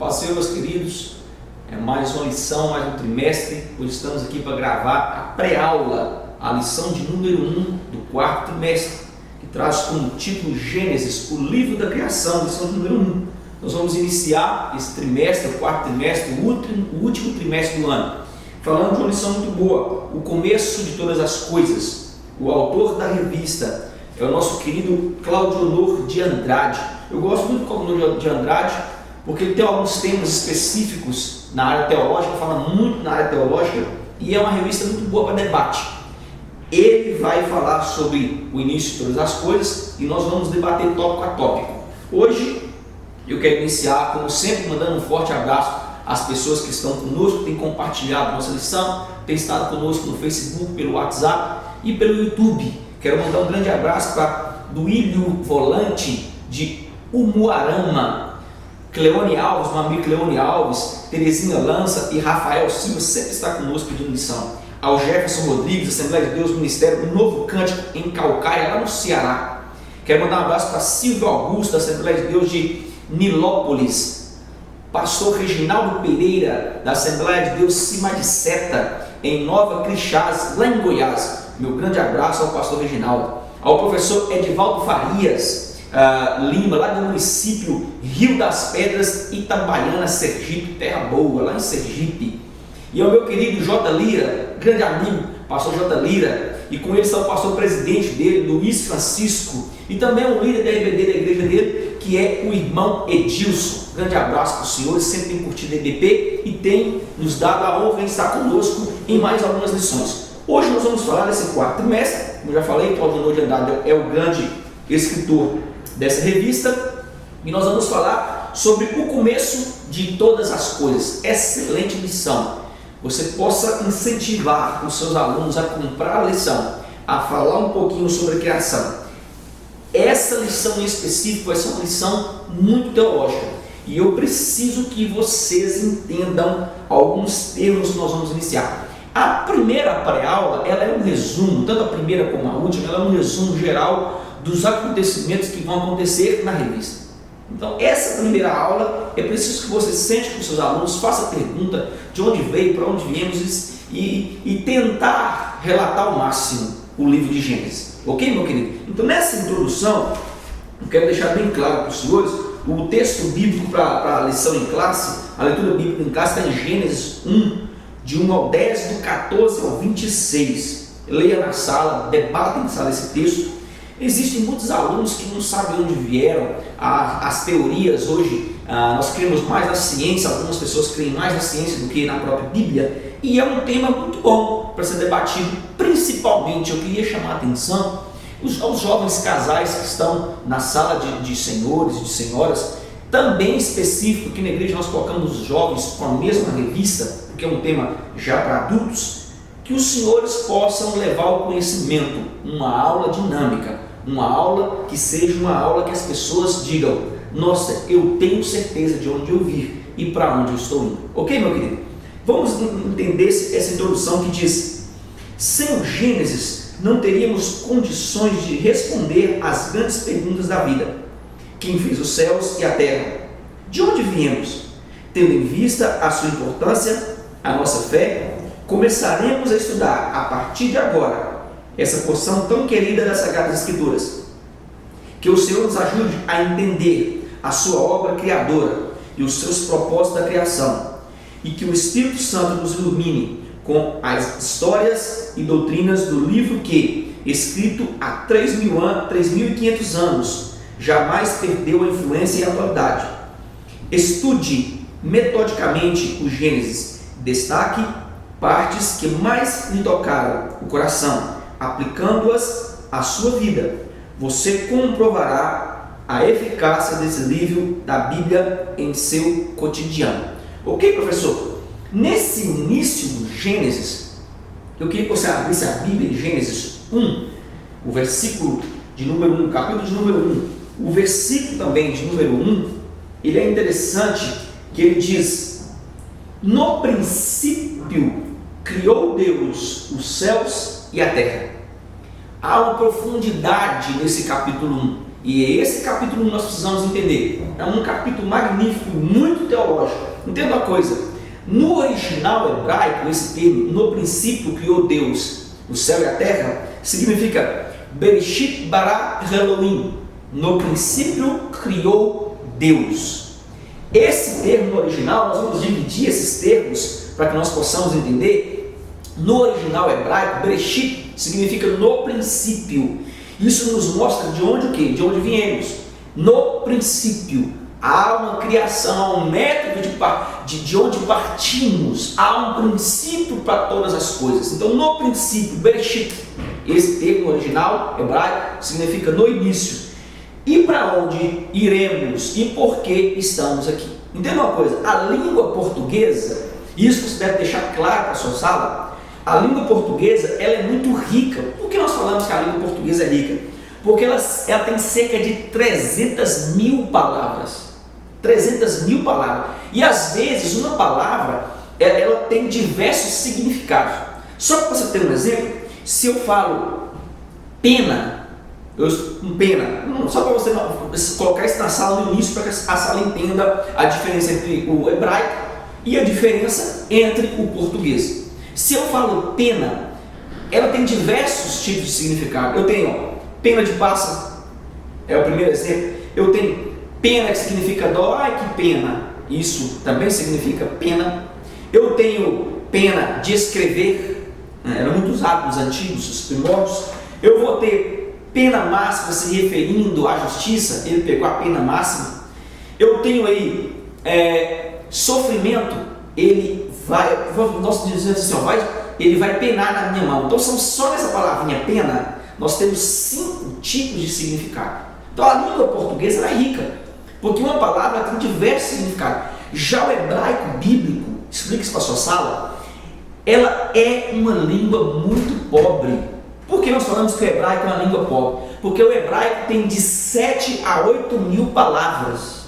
Paz do Senhor, meus queridos, é mais uma lição, mais um trimestre. Hoje estamos aqui para gravar a pré-aula, a lição de número 1 do quarto trimestre, que traz como título Gênesis, o livro da criação, lição de número 1. Nós vamos iniciar esse trimestre, o quarto trimestre, o último trimestre do ano, falando de uma lição muito boa, o começo de todas as coisas. O autor da revista é o nosso querido Claudionor de Andrade. Eu gosto muito do Claudionor de Andrade porque ele tem alguns temas específicos na área teológica, fala muito na área teológica e é uma revista muito boa para debate. Ele vai falar sobre o início de todas as coisas e nós vamos debater tópico a tópico. Hoje eu quero iniciar, como sempre, mandando um forte abraço às pessoas que estão conosco, têm compartilhado nossa lição, têm estado conosco no Facebook, pelo WhatsApp e pelo YouTube. Quero mandar um grande abraço para Duílio Volante de Umuarama, Cleone Alves, meu amigo Cleone Alves, Terezinha Lança e Rafael Silva sempre está conosco pedindo lição. Ao Jefferson Rodrigues, Assembleia de Deus, Ministério do Novo Cântico em Calcaia, lá no Ceará. Quero mandar um abraço para Silvio Augusto, da Assembleia de Deus de Nilópolis, Pastor Reginaldo Pereira, da Assembleia de Deus Cima de Seta, em Nova Crixás, lá em Goiás. Meu grande abraço ao pastor Reginaldo. Ao professor Edivaldo Farias Lima, lá do município Rio das Pedras, Itabaiana, Sergipe, terra boa, lá em Sergipe. E ao meu querido J. Lira, grande amigo, pastor J. Lira, e com ele está o pastor presidente dele, Luiz Francisco, e também o líder da EBD, da igreja dele, que é o irmão Edilson. Grande abraço para os senhores, sempre tem curtido a EBP e tem nos dado a honra em estar conosco em mais algumas lições. Hoje nós vamos falar desse quarto trimestre, como eu já falei, Claudionor de Andrade é o grande escritor dessa revista, e nós vamos falar sobre o começo de todas as coisas. Excelente lição. Você possa incentivar os seus alunos a comprar a lição, a falar um pouquinho sobre a criação. Essa lição em específico vai ser uma lição muito teológica, e eu preciso que vocês entendam alguns termos que nós vamos iniciar. A primeira pré-aula, ela é um resumo, tanto a primeira como a última, ela é um resumo geral dos acontecimentos que vão acontecer na revista. Então, essa primeira aula, é preciso que você sente com seus alunos, faça a pergunta de onde veio, para onde viemos e tentar relatar ao máximo o livro de Gênesis. Ok, meu querido? Então, nessa introdução, eu quero deixar bem claro para os senhores, o texto bíblico para a lição em classe, a leitura bíblica em classe está em Gênesis 1, de 1 ao 10, do 14 ao 26. Leia na sala, debata em sala esse texto. Existem muitos alunos que não sabem de onde vieram as teorias hoje. Nós cremos mais na ciência, algumas pessoas creem mais na ciência do que na própria Bíblia, e é um tema muito bom para ser debatido. Principalmente, eu queria chamar a atenção aos jovens casais que estão na sala de senhores e de senhoras, também específico, que na igreja nós colocamos os jovens com a mesma revista, porque é um tema já para adultos, que os senhores possam levar ao conhecimento uma aula dinâmica, uma aula que seja uma aula que as pessoas digam: nossa, eu tenho certeza de onde eu vim e para onde eu estou indo. Ok, meu querido? Vamos entender essa introdução que diz: sem o Gênesis não teríamos condições de responder às grandes perguntas da vida. Quem fez os céus e a terra? De onde viemos? Tendo em vista a sua importância, a nossa fé, começaremos a estudar a partir de agora essa porção tão querida das Sagradas Escrituras. Que o Senhor nos ajude a entender a sua obra criadora e os seus propósitos da criação, e que o Espírito Santo nos ilumine com as histórias e doutrinas do livro que, escrito há 3.500 anos, jamais perdeu a influência e a atualidade. Estude metodicamente o Gênesis, destaque partes que mais lhe tocaram o coração, aplicando-as à sua vida. Você comprovará a eficácia desse livro da Bíblia em seu cotidiano. Ok, professor? Nesse início do Gênesis, eu queria que você abrisse a Bíblia em Gênesis 1, o versículo de número 1, capítulo de número 1. O versículo também de número 1, ele é interessante, que ele diz: no princípio criou Deus os céus e a terra. Há uma profundidade nesse capítulo 1. E esse capítulo nós precisamos entender. É um capítulo magnífico, muito teológico. Entenda uma coisa: no original hebraico, esse termo, no princípio criou Deus o céu e a terra, significa Bereshit bara Elohim. No princípio criou Deus. Esse termo no original, nós vamos dividir esses termos para que nós possamos entender. No original hebraico, Bereshit significa no princípio. Isso nos mostra de onde o quê? De onde viemos. No princípio há uma criação, há um método de onde partimos, há um princípio para todas as coisas. Então, no princípio, Bereshit, esse termo original hebraico significa no início. E para onde iremos e por que estamos aqui? Entenda uma coisa: a língua portuguesa, isso você deve deixar claro para a sua sala, a língua portuguesa ela é muito rica. Por que nós falamos que a língua portuguesa é rica? Porque ela tem cerca de 300 mil palavras. 300 mil palavras. E às vezes uma palavra ela tem diversos significados. Só para você ter um exemplo, se eu falo pena, só para você colocar isso na sala no início, para que a sala entenda a diferença entre o hebraico e a diferença entre o português. Se eu falo pena, ela tem diversos tipos de significado. Eu tenho pena de pássaro, é o primeiro exemplo. Eu tenho pena que significa dó, ai que pena, isso também significa pena. Eu tenho pena de escrever, era muito usado nos antigos, os primórdios. Eu vou ter pena máxima se referindo à justiça, ele pegou a pena máxima. Eu tenho aí sofrimento, ele vai, nós dizemos assim, ele vai penar na minha mão. Então só nessa palavrinha pena, nós temos 5 tipos de significado. Então a língua portuguesa ela é rica, porque uma palavra tem diversos significados. Já o hebraico bíblico, explique isso para a sua sala, ela é uma língua muito pobre. Por que nós falamos que o hebraico é uma língua pobre? Porque o hebraico tem de 7 a 8 mil palavras.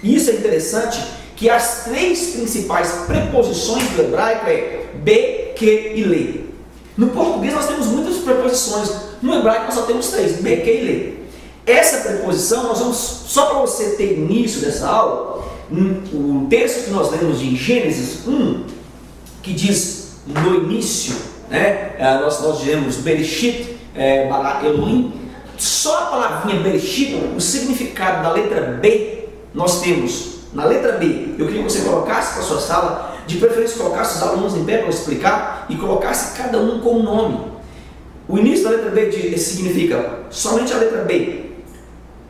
E isso é interessante, que as 3 principais preposições do hebraico é be, que e le. No português nós temos muitas preposições, no hebraico nós só temos 3, be, que e le. Essa preposição, nós vamos, só para você ter início dessa aula, o texto que nós lemos de Gênesis 1, que diz no início, nós diremos Bereshit bara Elohim, só a palavrinha Bereshit, o significado da letra B, nós temos na letra B. Eu queria que você colocasse para a sua sala, de preferência colocasse os alunos em pé para explicar e colocasse cada um com o nome. O início da letra B significa somente a letra B.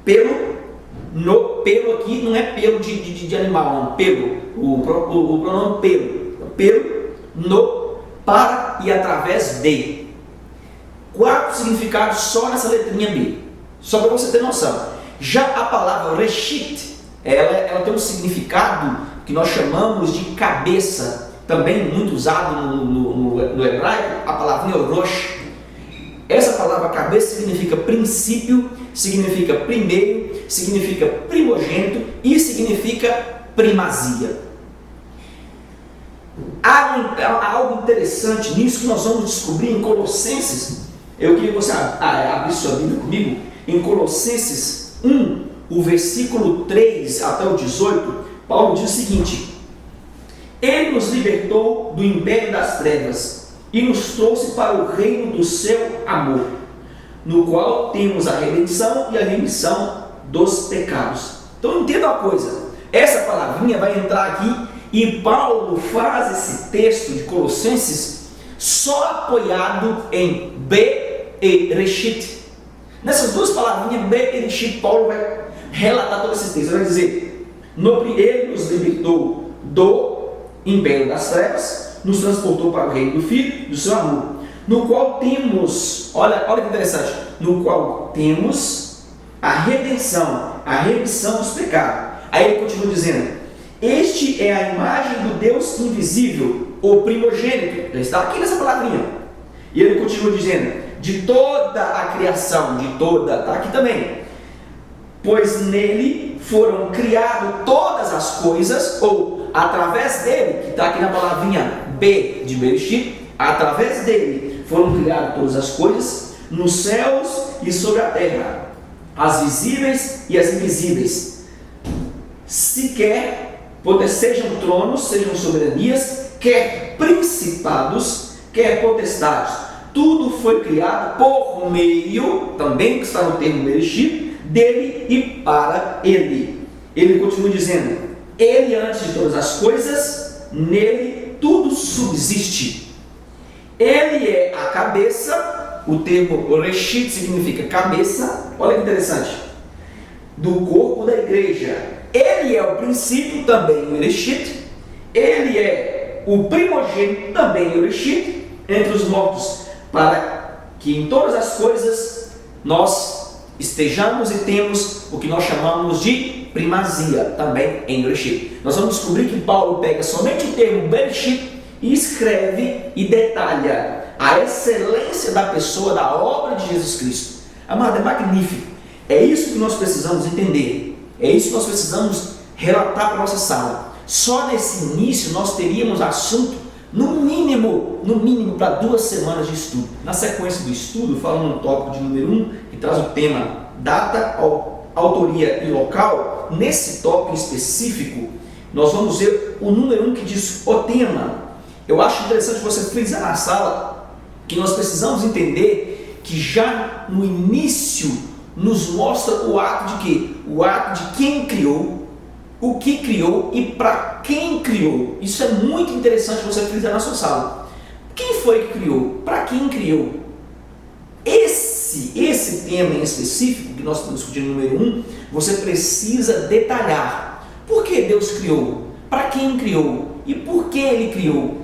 Pelo aqui não é pelo de animal, não. Pelo, o pronome pelo, no, para e através de. 4 significados só nessa letrinha B, só para você ter noção. Já a palavra reshit, ela tem um significado que nós chamamos de cabeça, também muito usado no hebraico, a palavrinha rosh. Essa palavra cabeça significa princípio, significa primeiro, significa primogênito e significa primazia. Há algo interessante nisso que nós vamos descobrir em Colossenses. Eu queria que você abrisse sua Bíblia comigo, em Colossenses 1, o versículo 3 até o 18, Paulo diz o seguinte: Ele nos libertou do império das trevas e nos trouxe para o reino do seu amor, no qual temos a redenção e a remissão dos pecados. Então entenda uma coisa, essa palavrinha vai entrar aqui e Paulo faz esse texto de Colossenses só apoiado em be e reshit. Nessas 2 palavrinhas, be e reshit, Paulo vai relatar todo esse texto. Ele vai dizer, ele nos libertou do império das trevas, nos transportou para o reino do Filho, do seu amor, no qual temos, olha que interessante, no qual temos a redenção, a remissão dos pecados. Aí ele continua dizendo, este é a imagem do Deus invisível, o primogênito. Já está aqui nessa palavrinha. E ele continua dizendo, de toda a criação, está aqui também. Pois nele foram criadas todas as coisas, ou através dele, que está aqui na palavrinha B de Bereshit, através dele foram criadas todas as coisas, nos céus e sobre a terra, as visíveis e as invisíveis, sejam tronos, sejam soberanias, quer principados, quer potestades. Tudo foi criado por meio, também que está no termo Bereshit, dele e para ele. Ele continua dizendo: ele antes de todas as coisas, nele tudo subsiste. Ele é a cabeça, o termo Reshit significa cabeça, olha que interessante, do corpo da igreja. Ele é o princípio, também o Reshit. Ele é o primogênito, também o Reshit, entre os mortos, para que em todas as coisas nós estejamos e temos o que nós chamamos de primazia, também em Bereshit. Nós vamos descobrir que Paulo pega somente o termo Bereshit e escreve e detalha a excelência da pessoa, da obra de Jesus Cristo. Amado, é magnífico. É isso que nós precisamos entender. É isso que nós precisamos relatar para a nossa sala. Só nesse início nós teríamos assunto, no mínimo para 2 semanas de estudo. Na sequência do estudo, falando no tópico de número 1, que traz o tema data, autoria e local. Nesse tópico específico, nós vamos ver o número 1 que diz o tema. Eu acho interessante você frisar na sala que nós precisamos entender que já no início nos mostra o ato de quê? O ato de quem criou, o que criou e para quem criou. Isso é muito interessante você frisar na sua sala. Quem foi que criou? Para quem criou? Esse tema em específico, que nós estamos discutindo no número 1, você precisa detalhar. Por que Deus criou? Para quem criou? E por que Ele criou?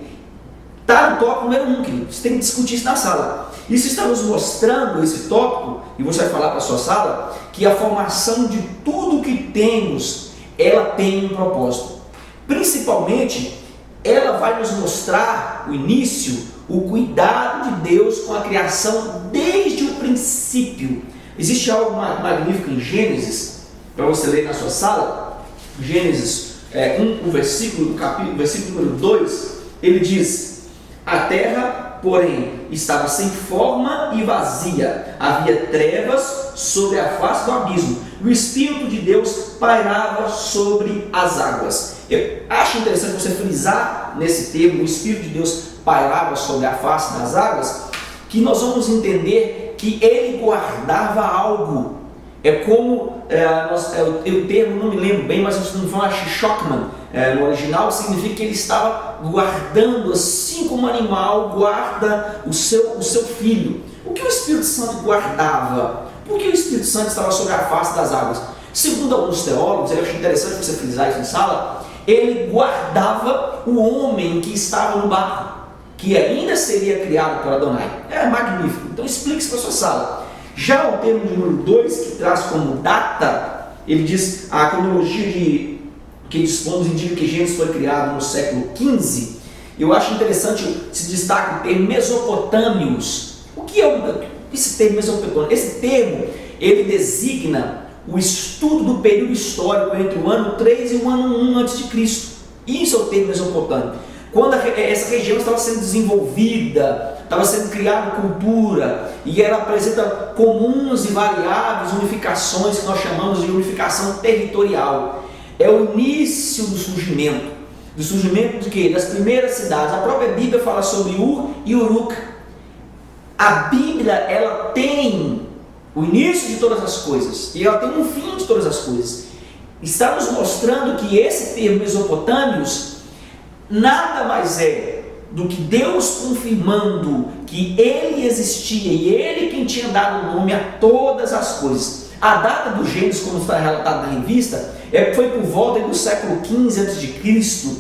Está no tópico número 1, querido. Você tem que discutir isso na sala. Isso está nos mostrando, esse tópico, e você vai falar para a sua sala, que a formação de tudo que temos, ela tem um propósito. Principalmente, ela vai nos mostrar o início, o cuidado de Deus com a criação desde o princípio. Existe algo magnífico em Gênesis, para você ler na sua sala. Gênesis 1, o versículo número 2, ele diz: a terra, porém, estava sem forma e vazia, havia trevas sobre a face do abismo, e o Espírito de Deus pairava sobre as águas. Eu acho interessante você frisar nesse termo, o Espírito de Deus pairava sobre a face das águas, que nós vamos entender que ele guardava algo. É como, o termo não me lembro bem, mas não foi Shockman, no original significa que ele estava guardando, assim como um animal guarda o seu filho. O que o Espírito Santo guardava? Por que o Espírito Santo estava sobre a face das águas? Segundo alguns teólogos, eu acho interessante você frisar isso em sala, ele guardava o homem que estava no barco, que ainda seria criado por Adonai. É magnífico. Então explique isso para a sua sala. Já o termo de número 2, que traz como data, ele diz a cronologia que dispomos indica que Gênesis foi criado no século XV. Eu acho interessante, se destaca o termo Mesopotâmios. O que é esse termo Mesopotâmio? Esse termo, ele designa o estudo do período histórico entre o ano 3 e o ano 1 a.C. Isso é o termo Mesopotâmio. Quando essa região estava sendo desenvolvida, estava sendo criada cultura, e ela apresenta comuns e variáveis unificações que nós chamamos de unificação territorial. É o início do surgimento de quê? Das primeiras cidades. A própria Bíblia fala sobre Ur e Uruk. A Bíblia, ela tem o início de todas as coisas, e ela tem um fim de todas as coisas. Está nos mostrando que esse termo Mesopotâmios nada mais é do que Deus confirmando que Ele existia e Ele quem tinha dado o nome a todas as coisas. A data do Gênesis, como está relatado na revista, foi por volta do século XV a.C.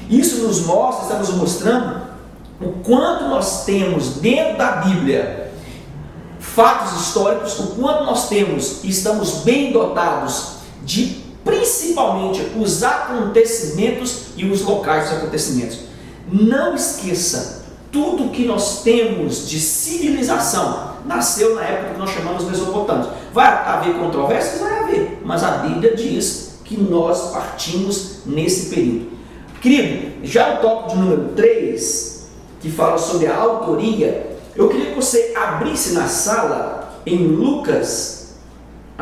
Isso nos mostra, está nos mostrando o quanto nós temos dentro da Bíblia fatos históricos, o quanto nós temos e estamos bem dotados de principalmente os acontecimentos e os locais dos acontecimentos. Não esqueça, tudo que nós temos de civilização nasceu na época que nós chamamos Mesopotâmia. Vai haver controvérsias? Vai haver, mas a Bíblia diz que nós partimos nesse período. Querido, já o tópico de número 3, que fala sobre a autoria, eu queria que você abrisse na sala em Lucas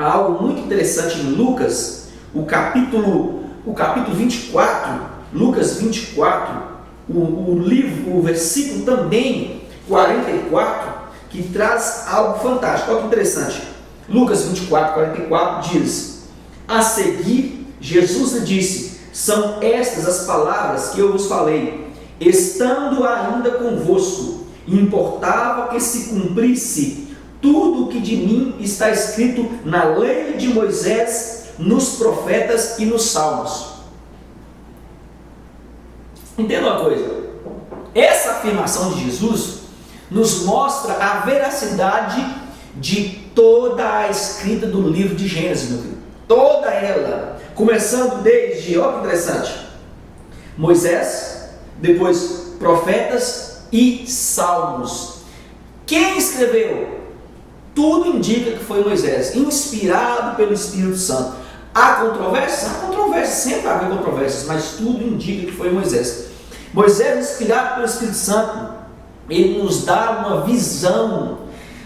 há algo muito interessante em Lucas, o capítulo 24, Lucas 24, o versículo também 44, que traz algo fantástico. Olha que interessante. Lucas 24, 44 diz: a seguir, Jesus lhe disse: são estas as palavras que eu vos falei, estando ainda convosco, importava que se cumprisse tudo o que de mim está escrito na lei de Moisés, nos profetas e nos salmos. Entenda uma coisa, essa afirmação de Jesus nos mostra a veracidade de toda a escrita do livro de Gênesis, meu filho. Toda ela, começando desde, olha que interessante, Moisés, depois profetas e salmos. Quem escreveu? Tudo indica que foi Moisés, inspirado pelo Espírito Santo. Há controvérsias? Há controvérsias, sempre há controvérsias, mas tudo indica que foi Moisés. Moisés, inspirado pelo Espírito Santo, ele nos dá uma visão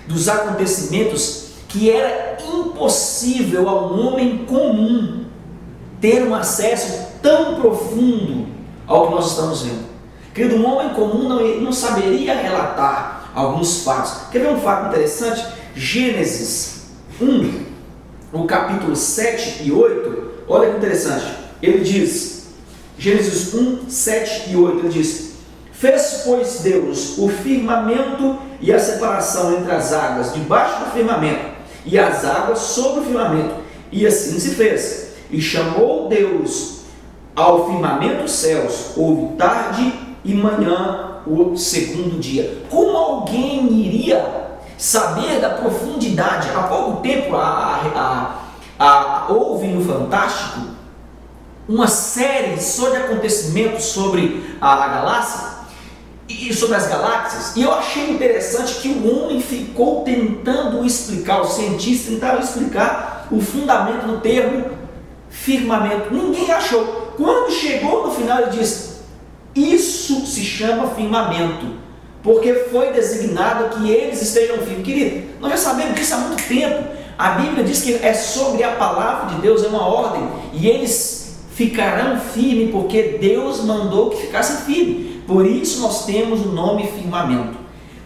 dos acontecimentos que era impossível a um homem comum ter um acesso tão profundo ao que nós estamos vendo. Querido, um homem comum não saberia relatar alguns fatos. Quer ver um fato interessante? Gênesis 1, o capítulo 7 e 8, olha que interessante. Ele diz, Gênesis 1, 7 e 8, ele diz: fez, pois, Deus o firmamento e a separação entre as águas debaixo do firmamento e as águas sobre o firmamento, e assim se fez. E chamou Deus ao firmamento os céus, houve tarde e manhã o segundo dia. Como alguém iria saber da profundidade? Há pouco tempo houve no Fantástico uma série só de acontecimentos sobre a galáxia e sobre as galáxias, e eu achei interessante que o homem ficou tentando explicar, os cientistas tentaram explicar o fundamento do termo firmamento. Ninguém achou. Quando chegou no final, ele diz: isso se chama firmamento, porque foi designado que eles estejam firmes. Querido, nós já sabemos disso há muito tempo. A Bíblia diz que é sobre a palavra de Deus, é uma ordem, e eles ficarão firmes porque Deus mandou que ficassem firmes. Por isso nós temos o nome firmamento.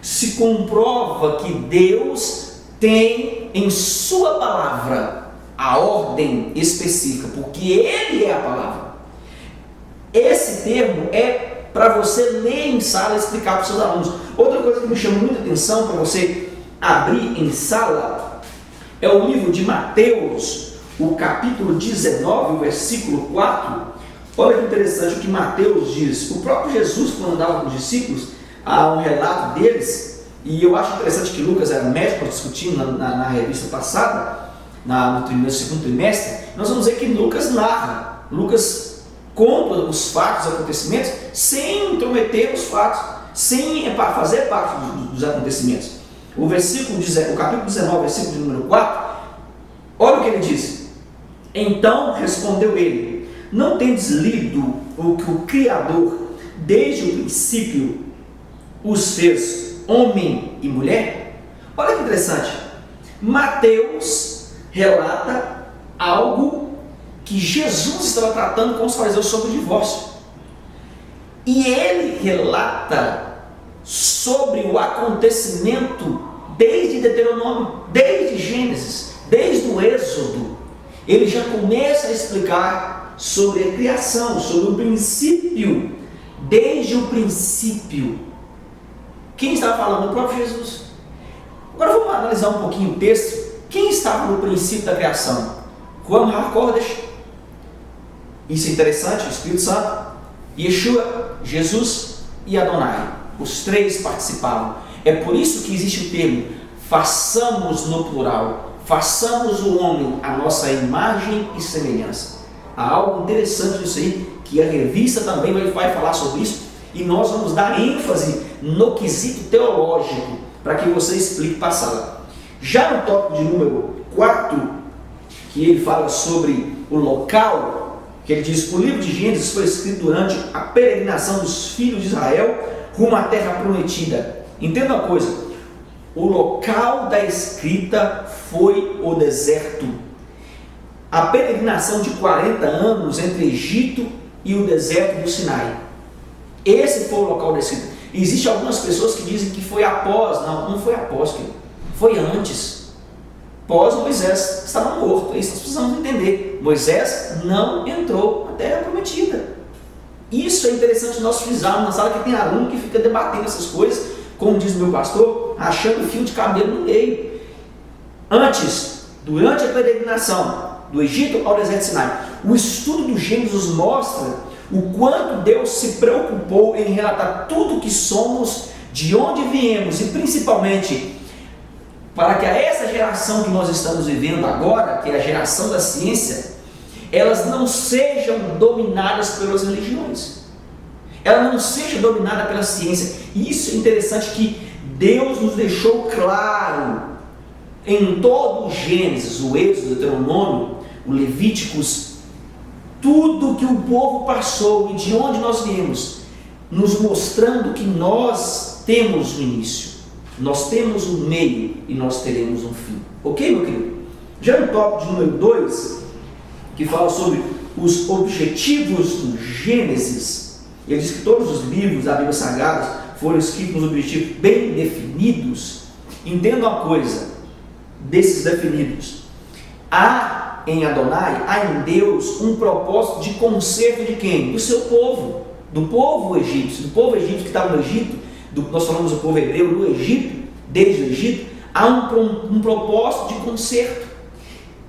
Se comprova que Deus tem em sua palavra a ordem específica, porque Ele é a palavra. Esse termo é para você ler em sala e explicar para os seus alunos. Outra coisa que me chama muita atenção para você abrir em sala é o livro de Mateus, o capítulo 19, o versículo 4. Olha que interessante o que Mateus diz. O próprio Jesus, quando andava com os discípulos, há um relato deles, e eu acho interessante que Lucas era médico, discutindo na revista passada, no segundo trimestre. Nós vamos ver que Lucas narra, Lucas conta os fatos, os acontecimentos, sem intrometer os fatos, sem fazer parte dos acontecimentos. O capítulo 19, versículo de número 4, olha o que ele diz. Então respondeu ele: não tendes lido o que o Criador, desde o princípio, os fez homem e mulher? Olha que interessante. Mateus relata algo que Jesus estava tratando com os fariseus sobre o divórcio. E ele relata sobre o acontecimento desde Deuteronômio, desde Gênesis, desde o Êxodo. Ele já começa a explicar sobre a criação, sobre o princípio, desde o princípio. Quem estava falando? O próprio Jesus. Agora vamos analisar um pouquinho o texto. Quem estava no princípio da criação? Juan HaKodesh. Isso é interessante, o Espírito Santo, Yeshua, Jesus e Adonai. Os três participavam. É por isso que existe o termo façamos no plural. Façamos o homem a nossa imagem e semelhança. Há algo interessante nisso aí, que a revista também vai falar sobre isso, e nós vamos dar ênfase no quesito teológico, para que você explique para a sala. Já no tópico de número 4, que ele fala sobre o local, que ele diz: o livro de Gênesis foi escrito durante a peregrinação dos filhos de Israel rumo à terra prometida. Entenda uma coisa: o local da escrita foi o deserto. A peregrinação de 40 anos entre Egito e o deserto do Sinai. Esse foi o local da escrita. Existem algumas pessoas que dizem que foi após. Não, não foi após, foi antes. Pós Moisés estava morto. É isso que nós precisamos entender. Moisés não entrou na terra prometida. Isso é interessante nós frisarmos na sala, que tem aluno que fica debatendo essas coisas, como diz o meu pastor, achando fio de cabelo no meio. Antes, durante a peregrinação do Egito ao deserto de Sinai, o estudo do Gênesis nos mostra o quanto Deus se preocupou em relatar tudo o que somos, de onde viemos, e principalmente para que a essa geração que nós estamos vivendo agora, que é a geração da ciência, elas não sejam dominadas pelas religiões, ela não seja dominada pela ciência. E isso é interessante, que Deus nos deixou claro em todo o Gênesis, o Êxodo, o Deuteronômio, o Levíticos, tudo que o povo passou e de onde nós viemos, nos mostrando que nós temos um início, nós temos um meio e nós teremos um fim. Ok, meu querido? Já no tópico de número 2, que fala sobre os objetivos do Gênesis, ele diz que todos os livros da Bíblia Sagrada foram escritos com os objetivos bem definidos. Entenda uma coisa desses definidos: há em Adonai, há em Deus, um propósito de conserto de quem? Do seu povo, do povo egípcio, que estava no Egito, nós falamos do povo hebreu no Egito, desde o Egito, há um propósito de conserto.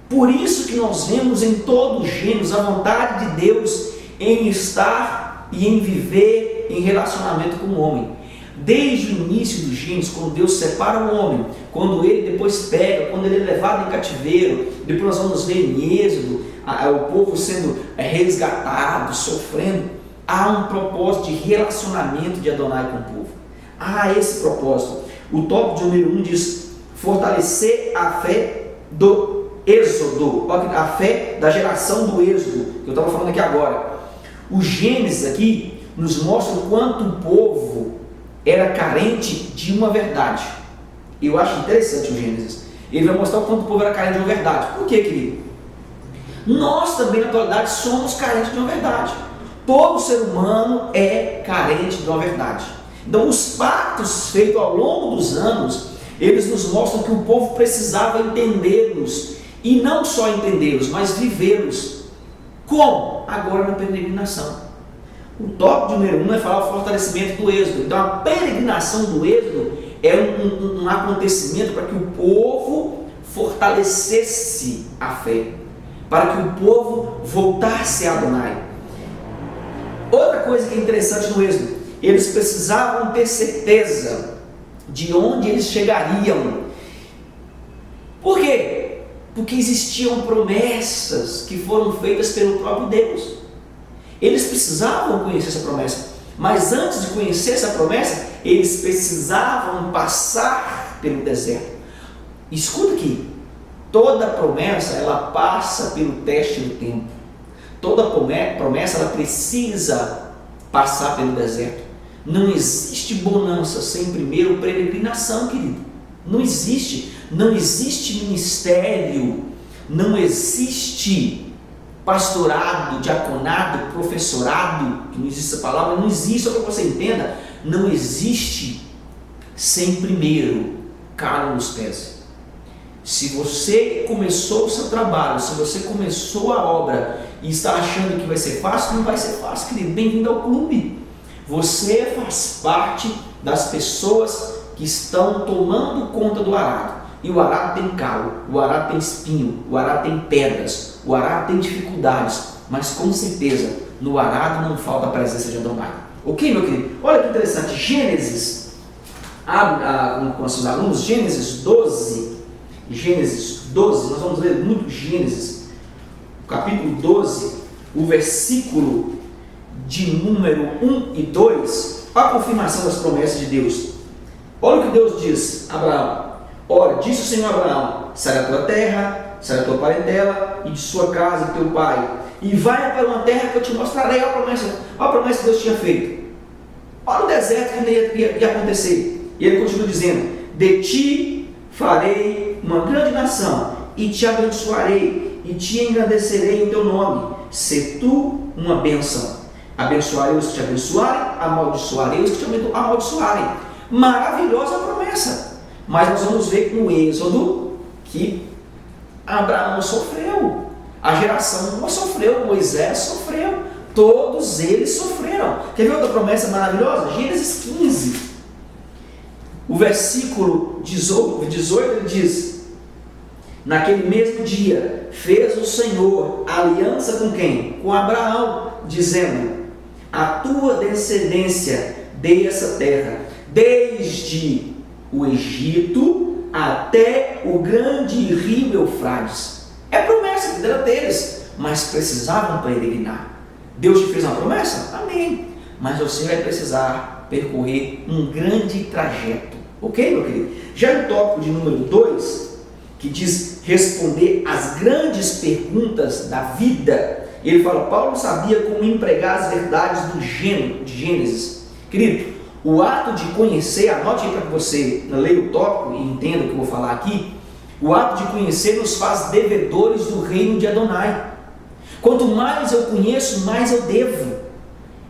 Por isso que nós vemos em todo o Gênesis a vontade de Deus em estar e em viver em relacionamento com o homem. Desde o início do Gênesis, quando Deus separa o homem, quando ele depois pega, quando ele é levado em cativeiro, depois nós vamos ver em Êxodo, o povo sendo resgatado, sofrendo, há um propósito de relacionamento de Adonai com o povo. Há esse propósito. O tópico de número 1 diz: fortalecer a fé do Êxodo, a fé da geração do Êxodo, que eu estava falando aqui agora. O Gênesis aqui nos mostra o quanto o povo era carente de uma verdade. Eu acho interessante o Gênesis. Ele vai mostrar o quanto o povo era carente de uma verdade. Por quê, querido? Nós também, na atualidade, somos carentes de uma verdade. Todo ser humano é carente de uma verdade. Então, os pactos feitos ao longo dos anos, eles nos mostram que o povo precisava entendê-los. E não só entendê-los, mas vivê-los. Como? Agora na peregrinação. O tópico número 1 é falar o fortalecimento do Êxodo. Então a peregrinação do Êxodo é um acontecimento para que o povo fortalecesse a fé, para que o povo voltasse a Adonai. Outra coisa que é interessante no Êxodo, eles precisavam ter certeza de onde eles chegariam. Por quê? Porque existiam promessas que foram feitas pelo próprio Deus. Eles precisavam conhecer essa promessa, mas antes de conhecer essa promessa, eles precisavam passar pelo deserto. Escuta aqui, toda promessa ela passa pelo teste do tempo. Toda promessa ela precisa passar pelo deserto. Não existe bonança sem primeiro peregrinação, querido. Não existe. Não existe ministério, não existe pastorado, diaconado, professorado, que não existe essa palavra, não existe, só para você entenda, não existe sem primeiro calo nos pés. Se você começou o seu trabalho, se você começou a obra e está achando que vai ser fácil, não vai ser fácil, querido. Bem-vindo ao clube. Você faz parte das pessoas que estão tomando conta do arado. E o arado tem calo, o arado tem espinho, o arado tem pedras, o arado tem dificuldades, mas com certeza no arado não falta a presença de Adonai. Ok, meu querido? Olha que interessante, Gênesis, abre com os seus alunos, Gênesis 12, nós vamos ler muito Gênesis, capítulo 12, o versículo de número 1 e 2, a confirmação das promessas de Deus. Olha o que Deus diz a Abraão. Ora, disse o Senhor a Abraão: sai da tua terra, sai da tua parentela e de sua casa e teu pai, e vai para uma terra que eu te mostrarei. Olha a promessa que Deus tinha feito. Olha o deserto que ia acontecer. E ele continua dizendo: de ti farei uma grande nação, e te abençoarei, e te engrandecerei o teu nome. Se tu uma bênção. Abençoarei os que te abençoarem, amaldiçoarei os que te amaldiçoarem. Maravilhosa promessa. Mas nós vamos ver no Êxodo que Abraão sofreu, a geração não sofreu, Moisés sofreu, todos eles sofreram. Quer ver outra promessa maravilhosa? Gênesis 15, o versículo 18, ele diz: naquele mesmo dia fez o Senhor aliança com quem? Com Abraão, dizendo: a tua descendência dei essa terra, desde o Egito até o grande rio Eufrates. É promessa que deram deles, mas precisavam peregrinar. Deus te fez uma promessa? Amém. Mas você vai precisar percorrer um grande trajeto. Ok, meu querido? Já no tópico de número 2, que diz responder às grandes perguntas da vida, ele fala: Paulo sabia como empregar as verdades do Gênesis. Querido, o ato de conhecer, anote aí para que você leia o tópico e entenda o que eu vou falar aqui. O ato de conhecer nos faz devedores do reino de Adonai. Quanto mais eu conheço, mais eu devo.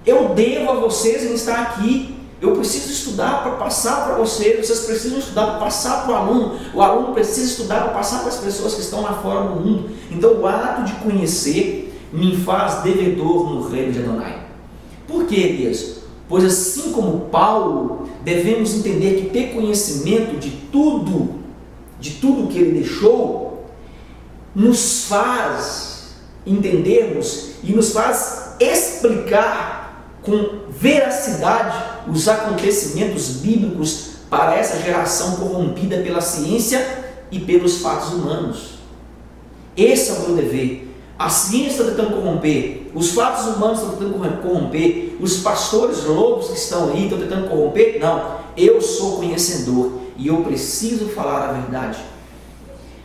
Eu devo a vocês em estar aqui. Eu preciso estudar para passar para vocês. Vocês precisam estudar para passar para o aluno. O aluno precisa estudar para passar para as pessoas que estão lá fora no mundo. Então o ato de conhecer me faz devedor no reino de Adonai. Por que, Elias? Pois assim como Paulo, devemos entender que ter conhecimento de tudo que ele deixou, nos faz entendermos e nos faz explicar com veracidade os acontecimentos bíblicos para essa geração corrompida pela ciência e pelos fatos humanos. Esse é o meu dever. A ciência está tentando corromper, os fatos humanos estão tentando corromper, os pastores lobos que estão aí estão tentando corromper. Não, eu sou conhecedor e eu preciso falar a verdade.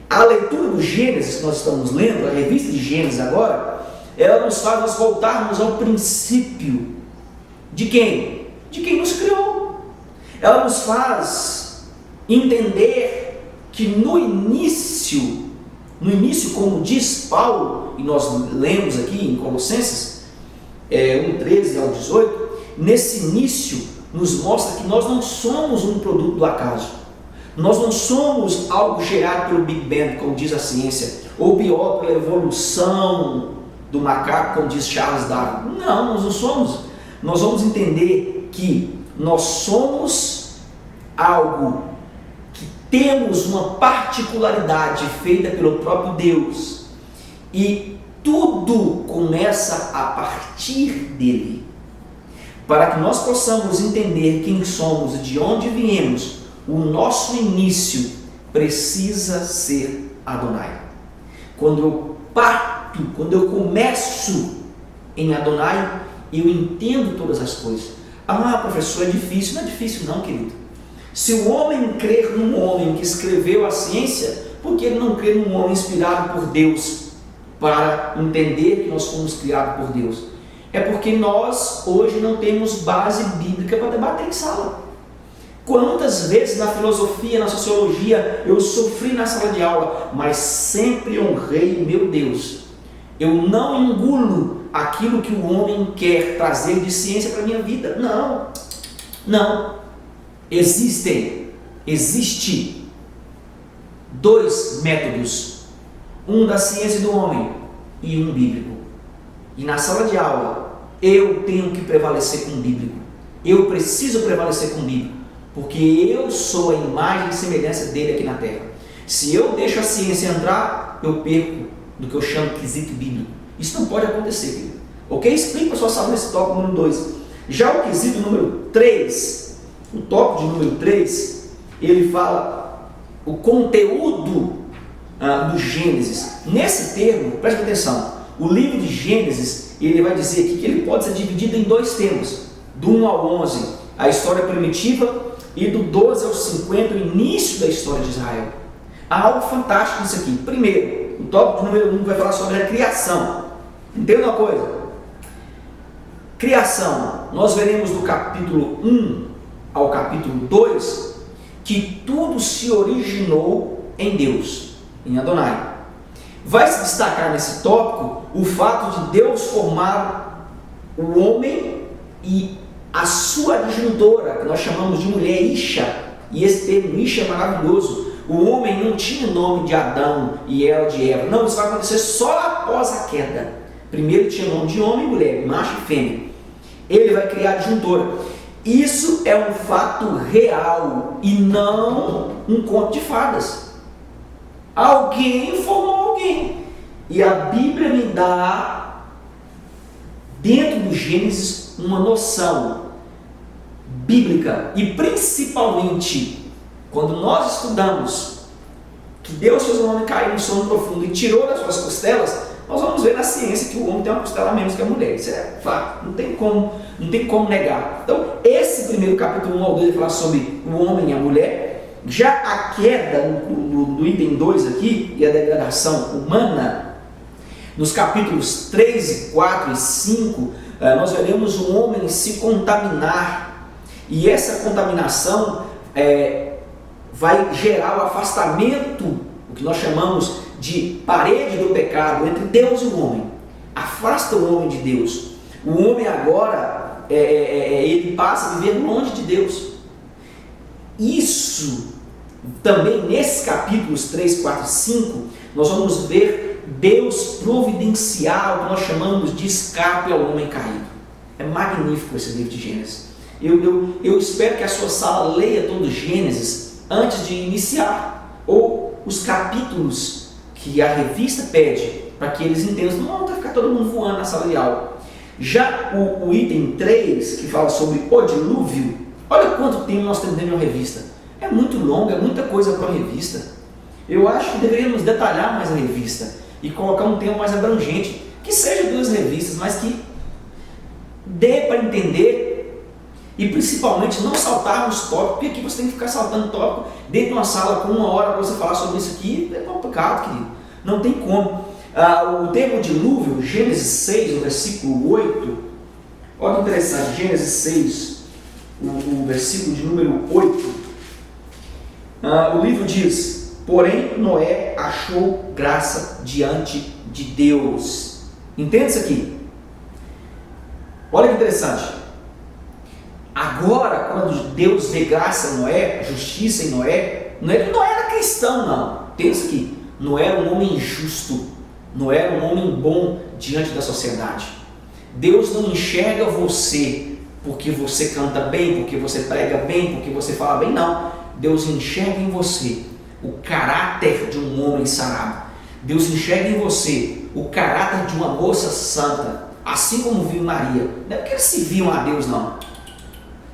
A leitura do Gênesis que nós estamos lendo, a revista de Gênesis agora, ela nos faz nós voltarmos ao princípio de quem? De quem nos criou. Ela nos faz entender que no início, como diz Paulo, e nós lemos aqui em Colossenses 1:13 ao 18, nesse início nos mostra que nós não somos um produto do acaso. Nós não somos algo gerado pelo Big Bang, como diz a ciência, ou pior, pela evolução do macaco, como diz Charles Darwin. Não, nós não somos. Nós vamos entender que nós somos algo que temos uma particularidade feita pelo próprio Deus, e tudo começa a partir dele. Para que nós possamos entender quem somos e de onde viemos, o nosso início precisa ser Adonai. Quando eu parto, quando eu começo em Adonai, eu entendo todas as coisas. Ah, professor, é difícil. Não é difícil não, querido. Se o homem crer num homem que escreveu a ciência, por que ele não crê num homem inspirado por Deus para entender que nós fomos criados por Deus? É porque nós hoje não temos base bíblica para debater em sala. Quantas vezes na filosofia, na sociologia, eu sofri na sala de aula, mas sempre honrei meu Deus. Eu não engulo aquilo que o homem quer trazer de ciência para a minha vida. Não. Existe dois métodos, um da ciência do homem e um bíblico. E na sala de aula, eu tenho que prevalecer com o bíblico. Eu preciso prevalecer com o bíblico, porque eu sou a imagem e semelhança dele aqui na terra. Se eu deixo a ciência entrar, eu perco do que eu chamo de quesito bíblico. Isso não pode acontecer, querido. Ok? Explica para a sua sala nesse tópico número 2. Já o quesito número 3, o tópico de número 3, ele fala o conteúdo do Gênesis. Nesse termo, preste atenção, o livro de Gênesis, ele vai dizer aqui que ele pode ser dividido em 2 temas, do 1 ao 11, a história primitiva, e do 12 ao 50, o início da história de Israel. Há algo fantástico nisso aqui. Primeiro, o tópico número 1 vai falar sobre a criação. Entenda uma coisa? Criação, nós veremos do capítulo 1 ao capítulo 2, que tudo se originou em Deus, em Adonai. Vai se destacar nesse tópico o fato de Deus formar o homem e a sua adjuntora, que nós chamamos de mulher, Isha, e esse termo Isha é maravilhoso. O homem não tinha nome de Adão e ela de Eva, não, isso vai acontecer só após a queda. Primeiro tinha nome de homem e mulher, macho e fêmea. Ele vai criar a adjuntora. Isso é um fato real e não um conto de fadas. Alguém formou alguém. E a Bíblia me dá, dentro do Gênesis, uma noção bíblica. E principalmente, quando nós estudamos que Deus fez o homem cair no sono profundo e tirou das suas costelas, nós vamos ver na ciência que o homem tem uma costela a menos que a mulher. Isso é fato, não tem como negar. Então, esse primeiro capítulo 1 ao 2 ele fala sobre o homem e a mulher. Já a queda do item 2 aqui, e a degradação humana, nos capítulos 3, 4 e 5, nós veremos o homem se contaminar. E essa contaminação vai gerar o afastamento, o que nós chamamos de parede do pecado entre Deus e o homem. Afasta o homem de Deus. O homem agora, ele passa a viver longe de Deus. Isso, também nesses capítulos 3, 4 e 5, nós vamos ver Deus providenciar o que nós chamamos de escape ao homem caído. É magnífico esse livro de Gênesis. Eu espero que a sua sala leia todo Gênesis antes de iniciar, ou os capítulos que a revista pede, para que eles entendam, não vai ficar todo mundo voando na sala de aula. Já o item 3, que fala sobre o dilúvio, olha quanto tempo nós temos dentro de uma revista. É muito longa, é muita coisa para uma revista. Eu acho que deveríamos detalhar mais a revista e colocar um tema mais abrangente, que seja 2 revistas, mas que dê para entender e principalmente não saltar nos tópicos, porque aqui você tem que ficar saltando tópico dentro de uma sala com 1 hora para você falar sobre isso aqui. É complicado, querido. Não tem como. O termo dilúvio, Gênesis 6, o versículo 8, olha que interessante, Gênesis 6, o versículo de número 8, o livro diz: porém Noé achou graça diante de Deus. Entende isso aqui? Olha que interessante. Agora, quando Deus vê graça em Noé, justiça em Noé, não é que Noé era cristão, não. Tem isso aqui. Noé era um homem justo. Noé era um homem bom diante da sociedade. Deus não enxerga você porque você canta bem, porque você prega bem, porque você fala bem, não. Deus enxerga em você o caráter de um homem sarado. Deus enxerga em você o caráter de uma moça santa, assim como viu Maria. Não é porque eles se viam a Deus, não.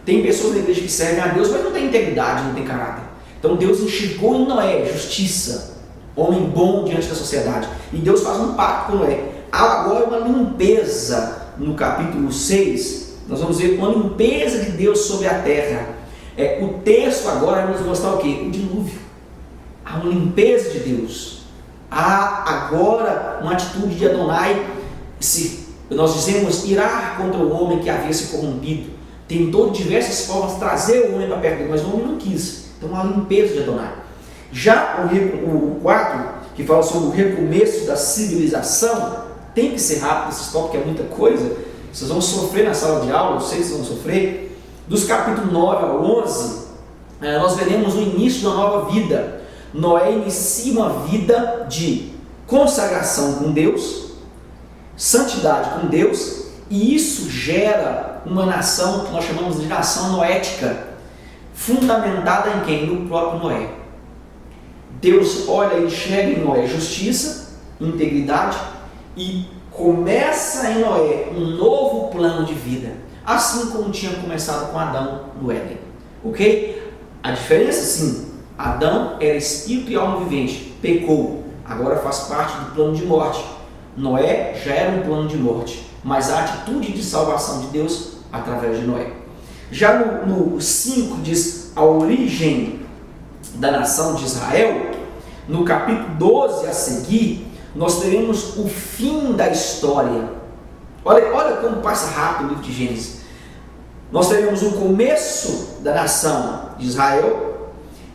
Tem pessoas na igreja que servem a Deus, mas não tem integridade, não tem caráter. Então Deus enxergou em Noé justiça, homem bom diante da sociedade. E Deus faz um pacto com Noé. Há agora uma limpeza no capítulo 6. Nós vamos ver uma limpeza de Deus sobre a terra. O texto agora vai nos mostrar o quê? O dilúvio. Há uma limpeza de Deus. Há agora uma atitude de Adonai. Nós dizemos irar contra o homem que havia se corrompido. Tentou de diversas formas trazer o homem para perto dele, mas o homem não quis. Então há uma limpeza de Adonai. Já o 4, que fala sobre o recomeço da civilização, tem que ser rápido, esse tópico é muita coisa. Vocês vão sofrer na sala de aula, eu sei que vocês vão sofrer. Dos capítulos 9 ao 11, nós veremos o início de uma nova vida. Noé inicia uma vida de consagração com Deus, santidade com Deus, e isso gera uma nação que nós chamamos de nação noética, fundamentada em quem? No próprio Noé. Deus olha e enxerga em Noé justiça, integridade, e começa em Noé um novo plano de vida, assim como tinha começado com Adão no Éden. Ok? A diferença, sim, Adão era espírito e alma vivente, pecou, agora faz parte do plano de morte. Noé já era um plano de morte, mas a atitude de salvação de Deus através de Noé. Já no 5 diz a origem da nação de Israel. No capítulo 12 a seguir, nós teremos o fim da história. Olha como passa rápido o livro de Gênesis. Nós teremos o começo da nação de Israel,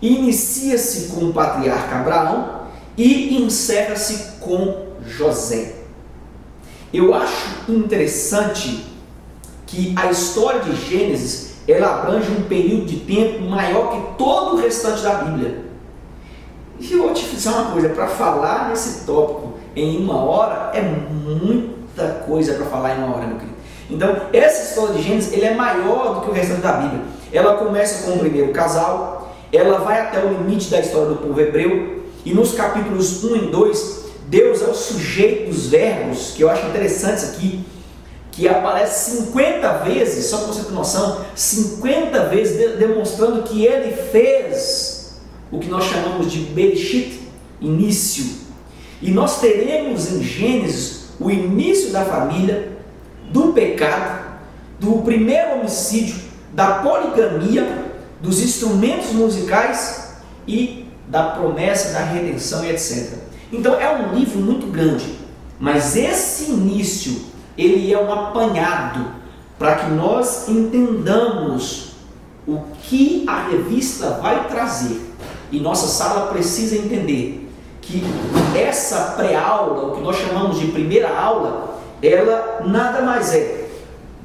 inicia-se com o patriarca Abraão e encerra-se com José. Eu acho interessante que a história de Gênesis, ela abrange um período de tempo maior que todo o restante da Bíblia. E eu vou te dizer uma coisa, para falar nesse tópico em 1 hora, é muita coisa para falar em 1 hora, meu querido. Então, essa história de Gênesis, ele é maior do que o restante da Bíblia. Ela começa com o primeiro casal, ela vai até o limite da história do povo hebreu, e nos capítulos 1 e 2, Deus é o sujeito dos verbos, que eu acho interessante isso aqui, que aparece 50 vezes, só para você ter noção, 50 vezes demonstrando que ele fez o que nós chamamos de Bereshit, início. E nós teremos em Gênesis o início da família, do pecado, do primeiro homicídio, da poligamia, dos instrumentos musicais e da promessa da redenção e etc. Então é um livro muito grande, mas esse início, ele é um apanhado para que nós entendamos o que a revista vai trazer. E nossa sala precisa entender que essa pré-aula, o que nós chamamos de primeira aula, ela nada mais é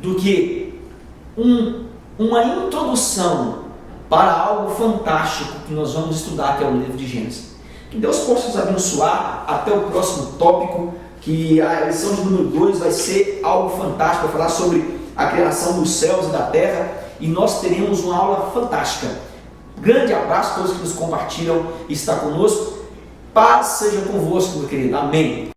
do que uma introdução para algo fantástico que nós vamos estudar, que é o livro de Gênesis. Que Deus possa nos abençoar até o próximo tópico, que a lição de número 2 vai ser algo fantástico, vai falar sobre a criação dos céus e da terra, e nós teremos uma aula fantástica. Grande abraço a todos que nos compartilham e estão conosco. Paz seja convosco, meu querido. Amém.